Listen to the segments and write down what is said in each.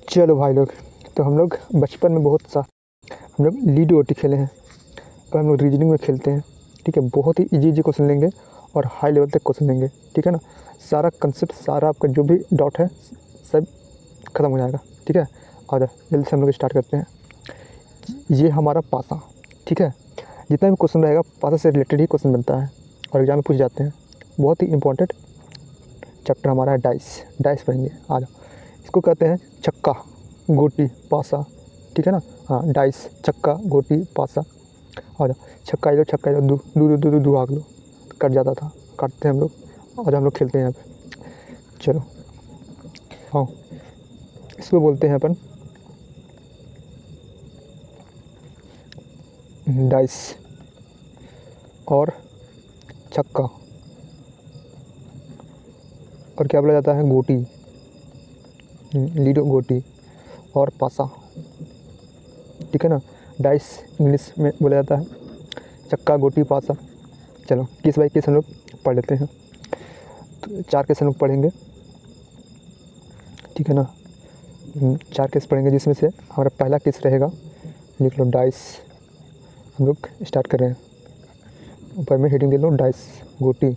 चलो भाई लोग, तो हम लोग बचपन में बहुत सा हम लोग लीडो गोटी खेले हैं। तो हम लोग रीजनिंग में खेलते हैं, ठीक है। बहुत ही इजी क्वेश्चन लेंगे और हाई लेवल तक क्वेश्चन लेंगे, ठीक है ना। सारा कंसेप्ट, सारा आपका जो भी डाउट है सब खत्म हो जाएगा, ठीक है। और जल्दी से हम लोग स्टार्ट करते हैं। ये हमारा पासा, ठीक है। जितना भी क्वेश्चन रहेगा पासा से रिलेटेड ही क्वेश्चन बनता है और एग्जाम में पूछ जाते हैं। बहुत ही इंपॉर्टेंट चैप्टर हमारा है डाइस। डाइस पढ़ेंगे, आ जाओ। इसको कहते हैं छक्का, गोटी, पासा, ठीक है ना। हाँ, डाइस, छक्का, गोटी, पासा। आ जाओ, छक्का लो, छक्का लो, दू दू दू दू दू दू आग लो, कट जाता था, काटते हैं हम लोग और हम लोग खेलते हैं यहाँ पे। चलो, हाँ, इसको बोलते हैं अपन डाइस और छक्का, और क्या बोला जाता है, गोटी, लीडो गोटी और पासा, ठीक है ना। डाइस इंग्लिश में बोला जाता है, छक्का, गोटी, पासा। चलो किस बाई किस हम लोग पढ़ लेते हैं। तो 4 केस हम लोग पढ़ेंगे, ठीक है ना। 4 केस पढ़ेंगे, जिसमें से हमारा पहला केस रहेगा, लिख लो डाइस। हम लोग स्टार्ट कर रहे हैं, ऊपर में हेडिंग दे लो डाइस, गोटी।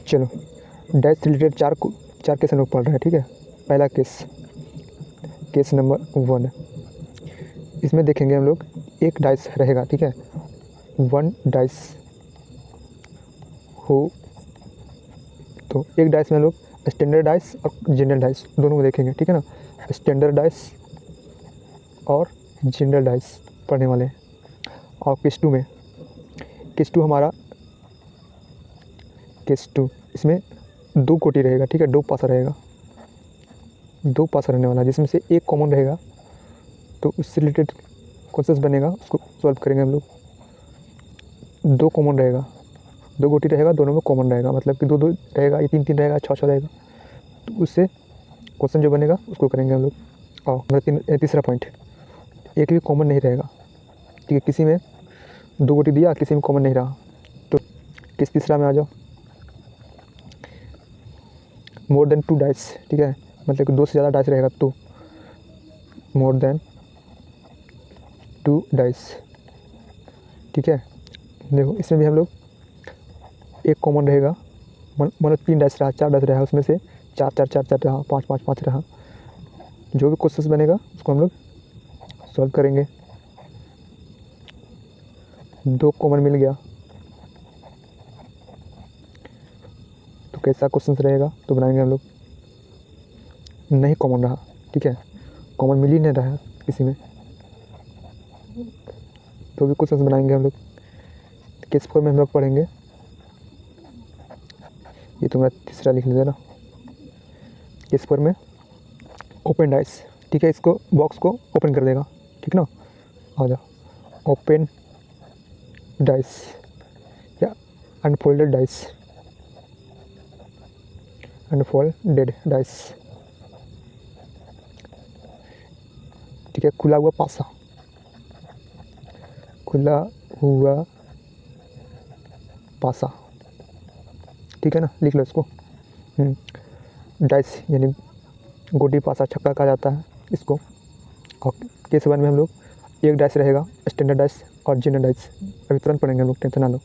चलो, डाइस से रिलेटेड 4 केस हम लोग पढ़ रहे हैं, ठीक है। पहला केस, केस नंबर 1। इसमें देखेंगे हम लोग एक डाइस रहेगा, ठीक है। 1 डाइस हो, तो एक डाइस में हम लोग स्टैंडर्ड डाइस और जनरल डाइस दोनों को देखेंगे, ठीक है ना। स्टैंडर्ड डाइस और जनरल डाइस पढ़ने वाले हैं। और केस 2 में, केस 2 हमारा, केस 2 इसमें 2 गोटी रहेगा, ठीक है। 2 पासा रहेगा, 2 पासा रहने वाला, जिसमें से एक कॉमन रहेगा। तो उससे रिलेटेड क्वेश्चन बनेगा, उसको सॉल्व करेंगे हम लोग। 2 कॉमन रहेगा, 2 गोटी रहेगा, दोनों में कॉमन रहेगा, मतलब कि 2-2 रहेगा, ये 3-3 रहेगा, 6-6 रहेगा। तो उससे क्वेश्चन जो बनेगा उसको करेंगे हम लोग। और मेरा तीसरा पॉइंट, एक भी कॉमन नहीं रहेगा, ठीक है। किसी में 2 गोटी दिया, किसी में कॉमन नहीं रहा, तो किस तीसरा में आ जाओ, मोर देन 2 डाइस, ठीक है। मतलब कि 2 से ज़्यादा डाइस रहेगा तो मोर देन 2 डाइस, ठीक है। देखो, इसमें भी हम लोग एक कॉमन रहेगा, मतलब 3 डाइस रहा, 4 डाइस रहा, उसमें से 4-4-4-4 रहा, 5-5-5 रहा। जो भी क्वेश्चन बनेगा उसको हम लोग सॉल्व करेंगे। 2 कॉमन मिल गया तो कैसा क्वेश्चन रहेगा, तो बनाएंगे हम लोग। नहीं कॉमन रहा, ठीक है, कॉमन मिल ही नहीं रहा किसी में, तो भी क्वेश्चन बनाएंगे हम लोग। केस 4 में हम लोग पढ़ेंगे, ये तो मैं तीसरा लिख लेना। केस 4 में ओपन डाइस, ठीक है। इसको बॉक्स को ओपन कर देगा, ठीक ना। आ जाओ, ओपन डाइस या अनफोल्डेड डाइस, अनफोल्डेड डाइस, ठीक है। खुला हुआ पासा, खुला हुआ पासा, ठीक है ना, लिख लो इसको। डाइस यानी गोटी, पासा, छक्का कहा जाता है इसको। और केस 1 में हम लोग एक डाइस रहेगा, स्टैंडर्ड डाइस और जनरल डाइस, अभी तुरंत पढ़ेंगे हम लोग, टेंशन ना लो।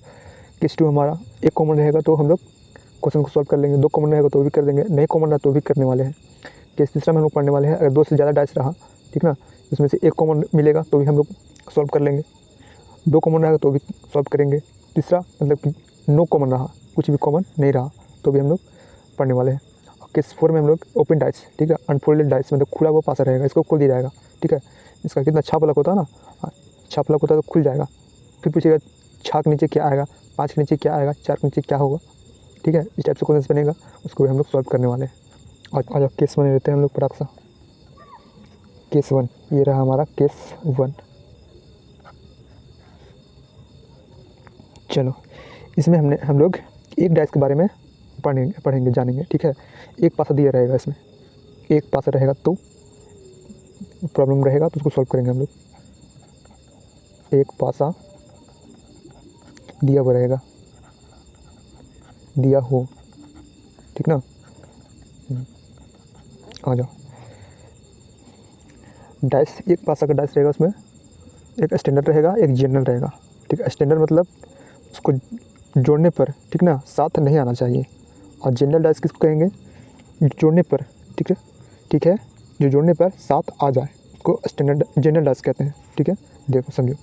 केस 2 हमारा एक कॉमन रहेगा तो हम लोग क्वेश्चन को सॉल्व कर लेंगे, 2 कॉमन रहेगा तो भी कर देंगे, नहीं कॉमन रहा तो भी करने वाले हैं। केस तीसरा में हम लोग पढ़ने वाले हैं, अगर 2 से ज़्यादा डाइस रहा, ठीक ना, उसमें से एक कॉमन मिलेगा तो भी हम लोग सॉल्व कर लेंगे, 2 कॉमन रहेगा तो भी सॉल्व करेंगे। तीसरा मतलब कि नो कॉमन रहा, कुछ भी कॉमन नहीं रहा, तो भी हम लोग पढ़ने वाले हैं। केस 4 में हम लोग ओपन डाइस, ठीक है, अनफोल्डेड डाइस, मतलब खुला हुआ पासा रहेगा, इसको खोल दिया जाएगा, ठीक है। इसका कितना छाप लग होता है ना, छाप लग होता है तो खुल जाएगा। फिर पूछेगा छः के नीचे क्या आएगा, 5 के नीचे क्या आएगा, 4 के नीचे क्या होगा, ठीक है। इस टाइप से क्वेश्चन बनेगा, उसको भी हम लोग सॉल्व करने वाले हैं। और केस 1 लेते हैं हम लोग फटाक सा। केस 1, ये रहा हमारा केस 1। चलो, इसमें हम लोग एक डाइस के बारे में पढ़ेंगे जानेंगे, ठीक है। एक पासा दिया रहेगा, इसमें एक पासा रहेगा तो प्रॉब्लम रहेगा तो उसको सॉल्व करेंगे हम लोग। एक पासा दिया हुआ रहेगा, दिया हो, ठीक ना। आ जाओ, डाइस एक पासा का डाइस रहेगा, उसमें एक स्टैंडर्ड रहेगा, एक जनरल रहेगा। ठीक है, स्टैंडर्ड मतलब उसको जोड़ने पर, ठीक ना, साथ नहीं आना चाहिए। और जनरल डाइस किसको कहेंगे? जोड़ने पर, ठीक है, ठीक है, जो जोड़ने पर साथ आ जाए उसको स्टैंडर्ड जनरल डाइस कहते हैं। ठीक है, देखो समझो,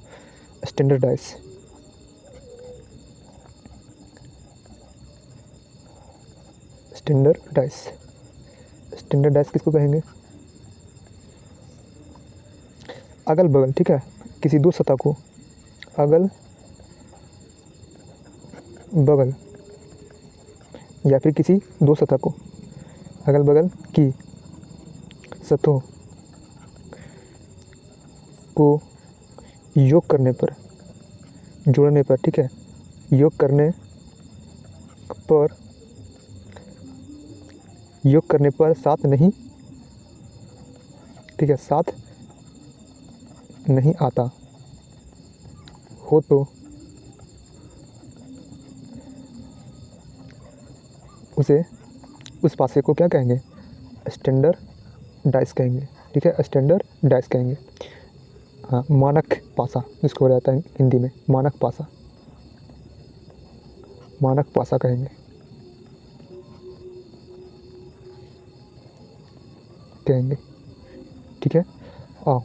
standard dice, standard dice, standard dice किसको कहेंगे? अगल बगल, ठीक है, किसी दो सतह को अगल बगल या फिर किसी दो सतह को अगल बगल की सतहों को योग करने पर, जोड़ने पर, ठीक है, योग करने पर साथ नहीं, ठीक है, साथ नहीं आता हो तो उसे, उस पासे को क्या कहेंगे? स्टैंडर्ड डाइस कहेंगे। ठीक है, स्टैंडर्ड डाइस कहेंगे। हाँ, मानक पासा जिसको बोला जाता है हिंदी में, मानक पासा, मानक पासा कहेंगे, कहेंगे। ठीक है, आओ,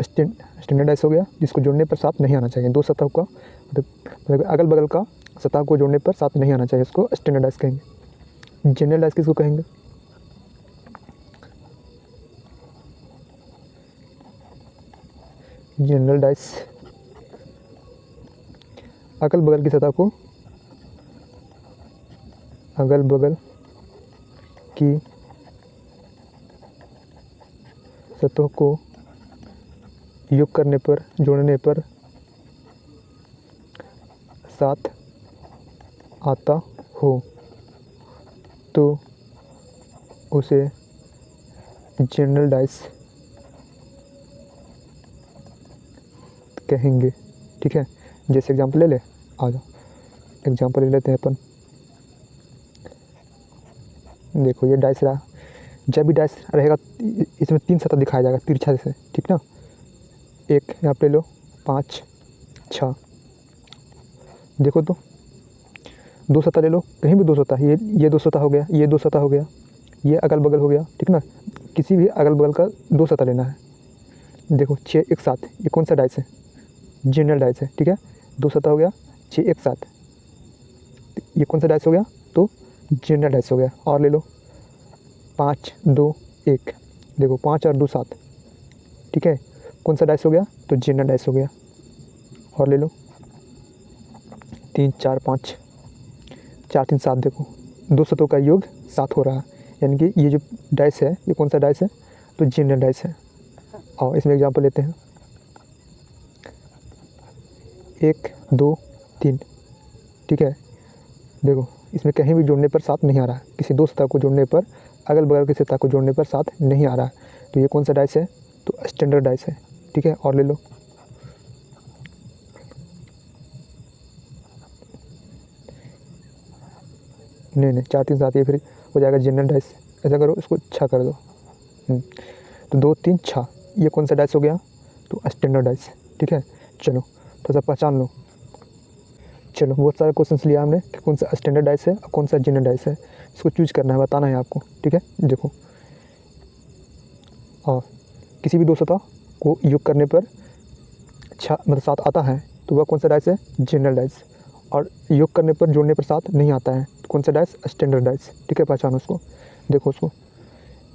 स्टैंडर्डाइज हो गया जिसको जोड़ने पर साथ नहीं आना चाहिए, दो सतह का मतलब अगल बगल का सतह को जोड़ने पर साथ नहीं आना चाहिए, उसको स्टैंडर्डाइज कहेंगे। जनरलाइज किसको कहेंगे? जनरलाइज अगल बगल की सतह को, अगल बगल की सतहों को योग करने पर, जोड़ने पर साथ आता हो तो उसे जनरल डाइस कहेंगे। ठीक है, जैसे एग्जांपल ले ले, आ जाओ एग्जांपल ले लेते हैं अपन। देखो ये डाइस रहा, जब भी डाइस रहेगा इसमें 3 सतह दिखाया जाएगा तिरछा से, ठीक ना। एक यहाँ पे लो 5 6, देखो तो 2 सतह ले लो, कहीं भी 2 सतह, ये 2 सतह हो गया, ये 2 सतह हो गया, ये अगल बगल हो गया, ठीक ना। किसी भी अगल बगल का 2 सतह लेना है। देखो 6 एक साथ, ये कौन सा डाइस है? जनरल डाइस है। ठीक है, 2 सतह हो गया, 6 एक साथ, ये कौन सा डाइस हो गया? तो जनरल डाइस हो गया। और ले लो 5 2 1, देखो 5 और 2 7, ठीक है, कौन सा डाइस हो गया? तो जनरल डाइस हो गया। और ले लो 3 4 5, 4 3 7, देखो 2 सतहों का योग 7 हो रहा है, यानी कि ये जो डाइस है ये कौन सा डाइस है? तो जनरल डाइस है। और इसमें एग्जांपल लेते हैं 1 2 3, ठीक है, देखो इसमें कहीं भी जोड़ने पर साथ नहीं आ रहा है, किसी दो सतह को जोड़ने पर, अगल बगल की सतह को जोड़ने पर साथ नहीं आ रहा है, तो ये कौन सा डाइस है? तो स्टैंडर्ड डाइस है। ठीक है, और ले लो नहीं 4 3 7, ये फिर हो जाएगा जनरल डाइस। ऐसा करो, इसको 6 कर दो। तो 2 3 6, ये कौन सा डाइस हो गया? तो स्टैंडर्ड डाइस। ठीक है, चलो थोड़ा सा पहचान लो। चलो बहुत सारे क्वेश्चंस लिया हमने कि कौन सा स्टैंडर्ड डाइस है और कौन सा जनरल डाइस है, इसको चूज करना है, बताना है आपको। ठीक है, देखो और किसी भी दो सतह को योग करने पर मतलब साथ आता है तो वह कौन सा डाइस है? General dice. और योग करने पर, जोड़ने पर साथ नहीं आता है तो कौन सा डाइस? Standard dice. ठीक है, पहचानो उसको। देखो उसको,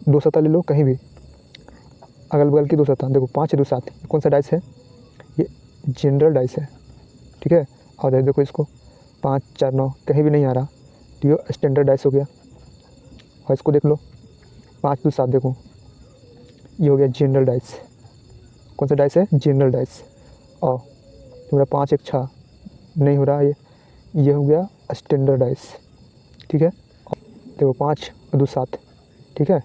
दो सतह ले लो कहीं भी, अगल बगल की दो सतह, देखो 5 2 7, कौन सा डाइस है? ये जनरल डाइस है। ठीक है, और देखो इसको 5 4 9, कहीं भी नहीं आ रहा तो ये स्टैंडर्ड डाइस हो गया। और इसको देख लो 5 2 7, देखो ये हो गया जनरल डाइस। कौन सा डाइस है? General dice. और तुम्हारा 5 1 6 नहीं हो रहा, ये हो गया स्टैंडर्ड डाइस। ठीक है, देखो 5 2 7, ठीक है,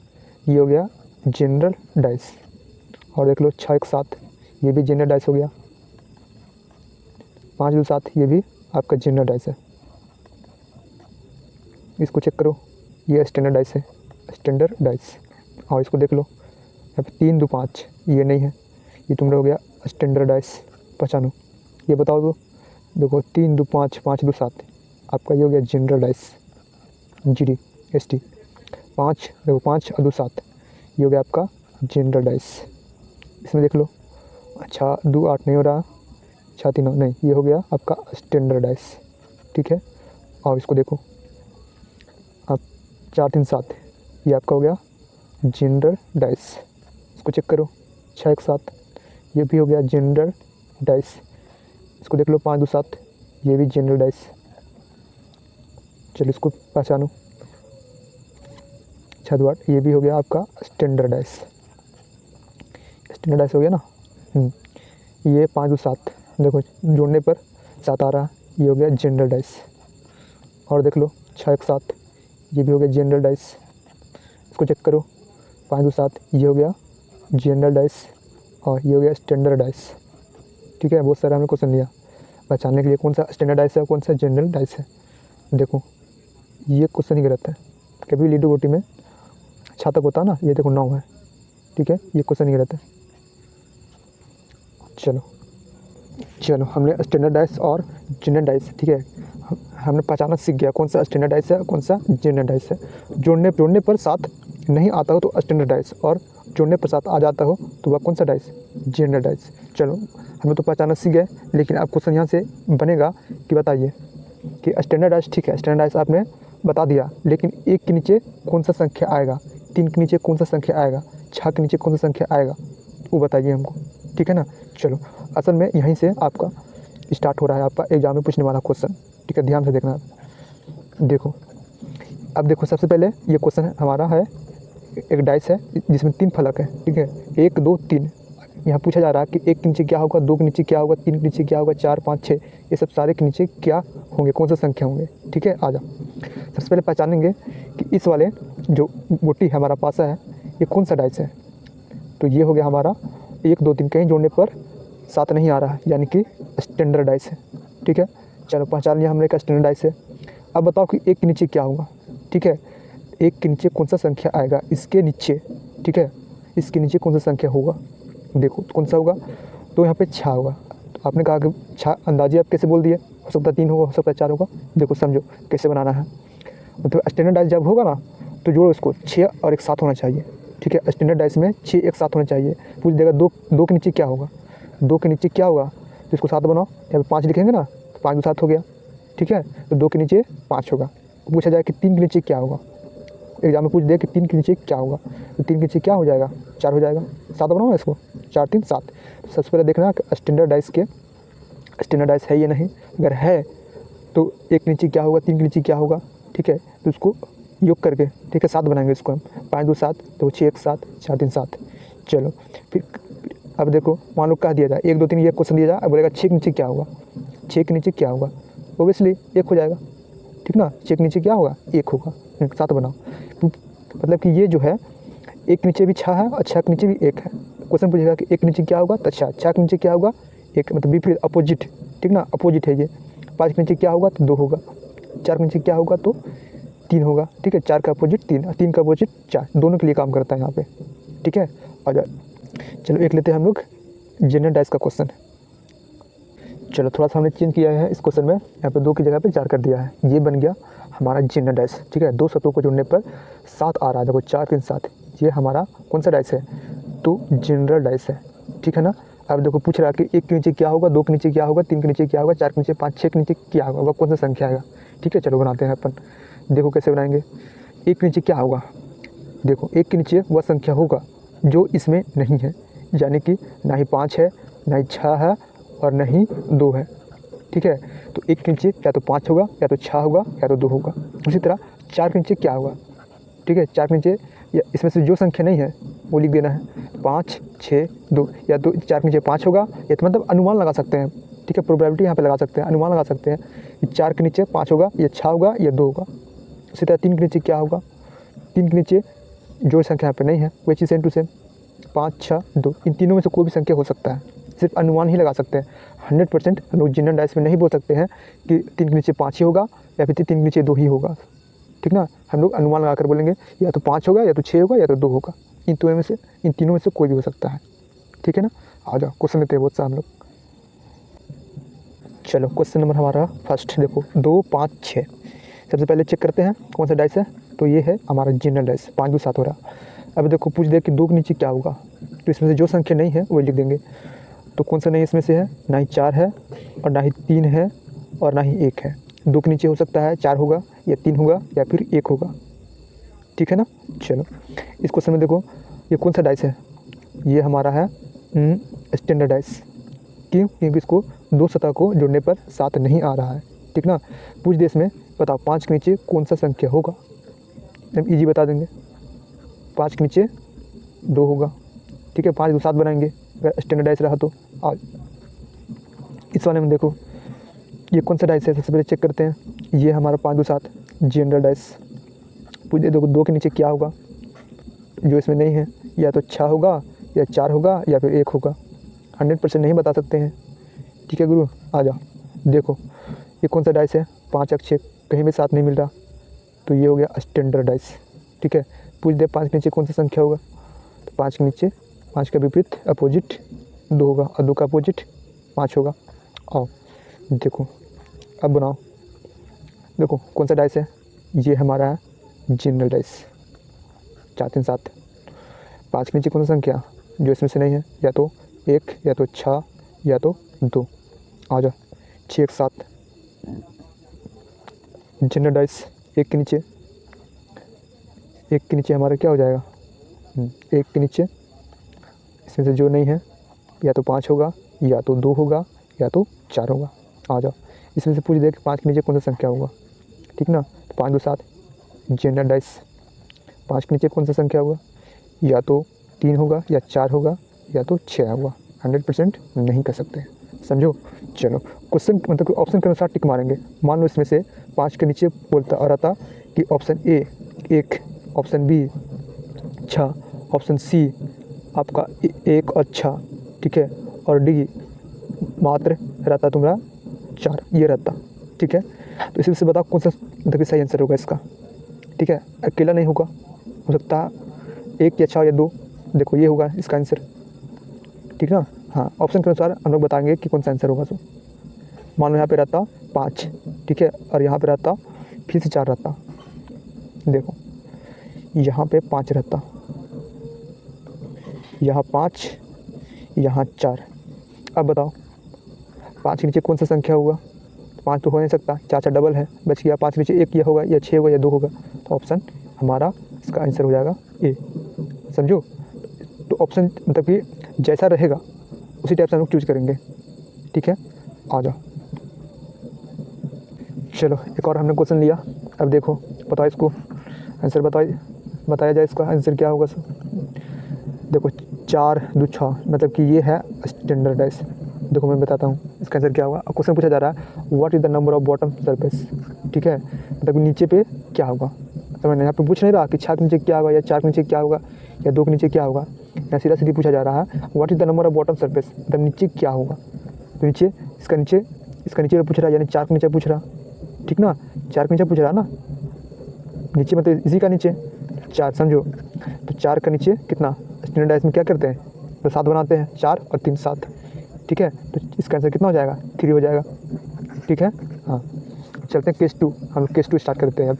ये हो गया जनरल डाइस। और देख लो 6 1 7, ये भी जनरल डाइस हो गया। 5 2 7, ये भी आपका जनरल डाइस है। इसको चेक करो, ये स्टैंडर्ड डाइस है, स्टैंडर्ड डाइस। और इसको देख लो, यहाँ पे 3 2 5 ये नहीं है, ये तुम्हारा हो गया स्टैंडर्ड डाइस। पहचानो, ये बताओ तो। देखो 3 2 5 5 2 7 आपका ये हो गया जनरल डाइस, GD ST। 5 देखो 5 और 2 7 ये हो गया आपका जनरल डाइस। इसमें देख लो, अच्छा 2 8 नहीं हो रहा, 6 3 9 नहीं, ये हो गया आपका स्टैंडर्ड डाइस, ठीक है। और इसको देखो आप 4 3 7 ये आपका हो गया जनरल डाइस। इसको चेक करो, 6 1 7 ये भी हो गया जनरल डाइस। इसको देख लो 5 2 7 ये भी जनरल डाइस। चलो इसको पहचानो, 6 2 8 ये भी हो गया आपका स्टैंडर्ड डाइस। स्टैंडर्ड डाइस हो गया ना। ये 5 2 7 देखो जोड़ने पर 7 आ रहा, ये हो गया जनरल डाइस। और देख लो 6 1 7 ये भी हो गया जनरल डाइस। इसको चेक करो, 5 2 7 ये हो गया जनरल डाइस और ये हो गया स्टैंडर्ड डाइस, ठीक है। बहुत सारा हमने क्वेश्चन लिया पहचानने के लिए कौन सा स्टैंडर्ड डाइस है कौन सा जनरल डाइस है। देखो ये क्वेश्चन ही गलत है, कभी लीडो गोटी में 6 तक होता है ना, ये देखो 9 है, ठीक है, ये क्वेश्चन ही गलत है। चलो हमने स्टैंडर्ड डाइस और जनरल डाइस, ठीक है, हमने पहचाना सीख गया कौन सा स्टैंडर्ड डाइस है कौन सा जनरल डाइस है। जोड़ने पर 7 नहीं आता हो तो स्टैंडर्ड डाइस, और जोड़ने पर 7 आ जाता हो तो वह कौन सा डाइस, जनरल डाइस। चलो हमें तो पहचाना सीख गए, लेकिन अब क्वेश्चन यहाँ से बनेगा कि बताइए कि स्टैंडर्ड डाइस, ठीक है, स्टैंडर्ड डाइस आपने बता दिया, लेकिन 1 के नीचे कौन सा संख्या आएगा, 3 के नीचे कौन सा संख्या आएगा, 6 के नीचे कौन सा संख्या आएगा, वो बताइए हमको, ठीक है ना। चलो असल में यहीं से आपका स्टार्ट हो रहा है आपका एग्जाम में पूछने वाला क्वेश्चन, ठीक है, ध्यान से देखना आप। देखो अब देखो, सबसे पहले ये क्वेश्चन हमारा है, एक डाइस है जिसमें 3 फलक है, ठीक है, 1 2 3। यहाँ पूछा जा रहा है कि 1 के नीचे क्या होगा, 2 के नीचे क्या होगा, 3 के नीचे क्या होगा, 4 5 6 ये सब सारे के नीचे क्या होंगे, कौन सा संख्या होंगे, ठीक है। आ जाओ, सबसे पहले पहचानेंगे कि इस वाले जो गोटी हमारा पासा है ये कौन सा डाइस है। तो ये हो गया हमारा 1 2 3, कहीं जोड़ने पर 7 नहीं आ रहा है, यानी कि स्टैंडर्ड डाइस है, ठीक है। चलो पहचान लिया हमने का स्टैंडर्ड डाइस है। अब बताओ कि 1 के नीचे क्या होगा, ठीक है, 1 के नीचे कौन सा संख्या आएगा, इसके नीचे, ठीक है, इसके नीचे कौन सा संख्या होगा, देखो कौन सा होगा। तो यहाँ पे 6 होगा, तो आपने कहा कि 6 अंदाजे आप कैसे बोल दिए, हो सकता है 3 होगा, हो सकता है 4 होगा। देखो समझो कैसे बनाना है, मतलब स्टैंडर्ड डाइस जब होगा ना तो जोड़ो इसको, 6 और 1 7 होना चाहिए, ठीक है। स्टैंडर्ड डाइस में 6 1 7 होना चाहिए। पूछ देगा 2 के नीचे क्या होगा, 2 के नीचे क्या होगा, तो इसको 7 बनाओ, यहाँ पे 5 लिखेंगे ना, तो 5 2 7 हो गया, ठीक है। तो 2 के नीचे 5 होगा। पूछा जाए कि 3 के नीचे क्या होगा, एग्जाम में पूछ दे कि 3 के नीचे क्या होगा, तो 3 के नीचे क्या हो जाएगा, 4 हो जाएगा। 7 बनाओ इसको, 4 3 7। तो सबसे पहले देखना स्टैंडर्ड डाइस के स्टैंडर्ड डाइस है या नहीं, अगर है तो 1 के नीचे क्या होगा, 3 के नीचे क्या होगा, ठीक है। तो उसको योग करके, ठीक है, 7 बनाएंगे इसको हम, 5 2 7, तो 6 1 7, 4 3 7। चलो फिर अब देखो, मान लो कह दिया जाए 1 2 3 ये क्वेश्चन दिया जाए, अब बोलेगा 6 के नीचे क्या होगा, 6 के नीचे क्या होगा, ओबियसली 1 हो जाएगा, ठीक ना। 6 के नीचे क्या होगा, 1 होगा, 7 बनाओ। मतलब कि ये जो है 1 के नीचे भी 6 है और 6 के नीचे भी 1 है। क्वेश्चन पूछेगा कि 1 के नीचे क्या होगा, तो 6 के नीचे क्या होगा, 1, मतलब विपरीत अपोजिट, ठीक ना, अपोजिट है ये। 5 के नीचे क्या होगा तो 2 होगा, 4 के नीचे क्या होगा तो 3 होगा, ठीक है। 4 का अपोजिट 3 और 3 का अपोजिट 4, दोनों के लिए काम करता है यहाँ पे, ठीक है। और चलो एक लेते हैं हम लोग जनरल डाइस का क्वेश्चन। चलो थोड़ा सा हमने चेंज किया है इस क्वेश्चन में, यहाँ पे 2 की जगह पे 4 कर दिया है, ये बन गया हमारा जनरल डाइस, ठीक है। 2 शतों को जोड़ने पर 7 आ रहा है, देखो 4 3 7, ये हमारा कौन सा डाइस है, तो जनरल डाइस है, ठीक है ना। अब देखो पूछ रहा है कि 1 के नीचे क्या होगा, 2 के नीचे क्या होगा, 3 के नीचे क्या होगा, 4 के नीचे 5 6 के नीचे क्या होगा, वह कौन सा संख्या आएगा, ठीक है। चलो बनाते हैं अपन, देखो कैसे बनाएंगे। 1 के नीचे क्या होगा, देखो 1 के नीचे वह संख्या होगा जो इसमें नहीं है, यानी कि ना ही 5 है, ना ही 6 है और ना ही 2 है, ठीक है। तो 1 के नीचे या तो 5 होगा, या तो 6 होगा, या तो 2 होगा। उसी तरह 4 के नीचे क्या होगा, ठीक है, 4 के नीचे या इसमें से जो संख्या नहीं है वो लिख देना है, 5 6 2, या तो 4 के नीचे 5 होगा, या तो मतलब अनुमान लगा सकते हैं, ठीक है, प्रोबेबिलिटी यहाँ पे लगा सकते हैं, अनुमान लगा सकते हैं कि 4 के नीचे 5 होगा, या 6 होगा, या 2 होगा। उसी तरह 3 के नीचे क्या होगा, 3 के नीचे जो संख्या यहाँ पे नहीं है वही चीज़ सेम टू सेम, 5 6 2, इन तीनों में से कोई भी संख्या हो सकता है, सिर्फ अनुमान ही लगा सकते हैं। 100% हम लोग जनरल डाइस में नहीं बोल सकते हैं कि 3 के नीचे 5 ही होगा या फिर 3 के नीचे 2 ही होगा, ठीक ना। हम लोग अनुमान लगा कर बोलेंगे या तो 5 होगा, या तो 6 होगा, या तो 2 होगा, इन तीनों में से कोई भी हो सकता है, ठीक है ना। आ जाओ क्वेश्चन लेते हैं बहुत सा हम लोग। चलो क्वेश्चन नंबर हमारा फर्स्ट देखो 2 5 6। सबसे पहले चेक करते हैं कौन सा डाइस है, तो ये है हमारा जनरल डाइस, 5 2 7 हो रहा। अब देखो पूछ दे कि 2 के नीचे क्या होगा, तो इसमें से जो संख्या नहीं है वही लिख देंगे। तो कौन सा नहीं इसमें से है, ना ही 4 है और ना ही 3 है और ना ही 1 है। 2 के नीचे हो सकता है 4 होगा या 3 होगा या फिर 1 होगा, ठीक है ना। चलो इस क्वेश्चन में देखो ये कौन सा डाइस है, ये हमारा है स्टैंडर्ड डाइस। क्यों, क्योंकि इसको 2 सतह को जोड़ने पर 7 नहीं आ रहा है, ठीक ना। पूछ दे इसमें बताओ 5 के नीचे कौन सा संख्या होगा, एकदम ईजी बता देंगे। 5 के नीचे 2 होगा, ठीक है। 5 2 7 बनाएंगे अगर स्टैंडर्ड डाइस रहा तो। आज इस वाले में देखो ये कौन सा डाइस है, सबसे पहले चेक करते हैं। ये हमारा 5 2 7 जनरल डाइस। पूछ दे देखो 2 के नीचे क्या होगा, जो इसमें नहीं है, या तो 6 होगा या 4 होगा या फिर 1 होगा। 100% नहीं बता सकते हैं, ठीक है गुरु। आ जाओ देखो ये कौन सा डाइस है, 5 1 6, कहीं भी 7 नहीं मिल रहा, तो ये हो गया स्टैंडर्ड डाइस, ठीक है। पूछ दे 5 के नीचे कौन सा संख्या होगा, तो 5 के नीचे 5 का विपरीत अपोजिट 2 होगा और 2 का अपोजिट 5 होगा। आओ देखो अब बनाओ, देखो कौन सा डाइस है, ये हमारा है जनरल डाइस, 4 3 7। 5 के नीचे कौन सा संख्या जो इसमें से नहीं है, या तो 1 या तो 6 या तो 2। आ जाओ 6 1 7 जनरल डाइस। 1 के नीचे हमारा क्या हो जाएगा, 1 के नीचे इसमें से जो नहीं है, या तो 5 होगा या तो 2 होगा या तो 4 होगा। आ जाओ इसमें से पूछ दे कि 5 के नीचे कौन सा संख्या होगा, ठीक ना। तो 5 2 7 जनरल डाइस। 5 के नीचे कौन सा संख्या होगा, या तो 3 होगा या 4 होगा या तो 6 होगा। 100% नहीं कर सकते, समझो। चलो क्वेश्चन मतलब ऑप्शन के अनुसार टिक मारेंगे। मान लो इसमें से 5 के नीचे बोलता आ रहा था कि option a 1, option b 6, option c आपका 1 और 6, ठीक है, और डी मात्र रहता तुम्हारा 4, ये रहता, ठीक है। तो इसमें से बताओ कौन सा मतलब सही आंसर होगा इसका, ठीक है। अकेला नहीं होगा, हो सकता है 1 या 6 या 2। देखो ये होगा इसका आंसर, ठीक ना। हाँ ऑप्शन के अनुसार हम लोग बताएंगे कि कौन सा आंसर होगा। सो मान लो यहाँ पे रहता 5, ठीक है, और यहाँ पे रहता फिर से 4 रहता। देखो यहाँ पे 5 रहता, यहाँ 5, यहाँ 4। अब बताओ 5 के नीचे कौन सा संख्या होगा, 5 तो हो नहीं सकता, 4 4 डबल है, बच गया 5 के नीचे 1 या होगा या 6 होगा या 2 होगा। तो ऑप्शन हमारा इसका आंसर हो जाएगा ए, समझो। तो ऑप्शन मतलब कि जैसा रहेगा उसी टाइप से हम लोग चूज करेंगे, ठीक है। आ जाओ चलो एक और हमने क्वेश्चन लिया। अब देखो बताओ इसको आंसर बताया जाए, इसका आंसर क्या होगा। सर देखो 4 2 6 मतलब कि ये है स्टैंडर्ड डाइस। देखो मैं बताता हूँ इसका आंसर क्या होगा। क्वेश्चन पूछा जा रहा है what is the number of bottom surface, ठीक है, मतलब नीचे पे क्या होगा। तो मैंने यहाँ पे पूछ नहीं रहा कि 6 के नीचे क्या होगा या 4 के नीचे क्या होगा या 2 के नीचे क्या होगा, यहाँ सीधा सीधी पूछा जा रहा है what is the number of bottom surface, मतलब नीचे क्या होगा। तो नीचे इसका नीचे पूछ रहा है, यानी 4 के नीचे पूछ रहा, ठीक ना। 4 के नीचे पूछ रहा ना, नीचे मतलब इसी का नीचे 4, समझो। तो 4 का नीचे कितना, स्टैंडर्ड डाइस में क्या करते हैं तो 7 बनाते हैं, 4 और 3 7, ठीक है। तो इसका आंसर कितना हो जाएगा, 3 हो जाएगा, ठीक है। हाँ चलते हैं केस 2, हम लोग केस 2 स्टार्ट करते हैं अब।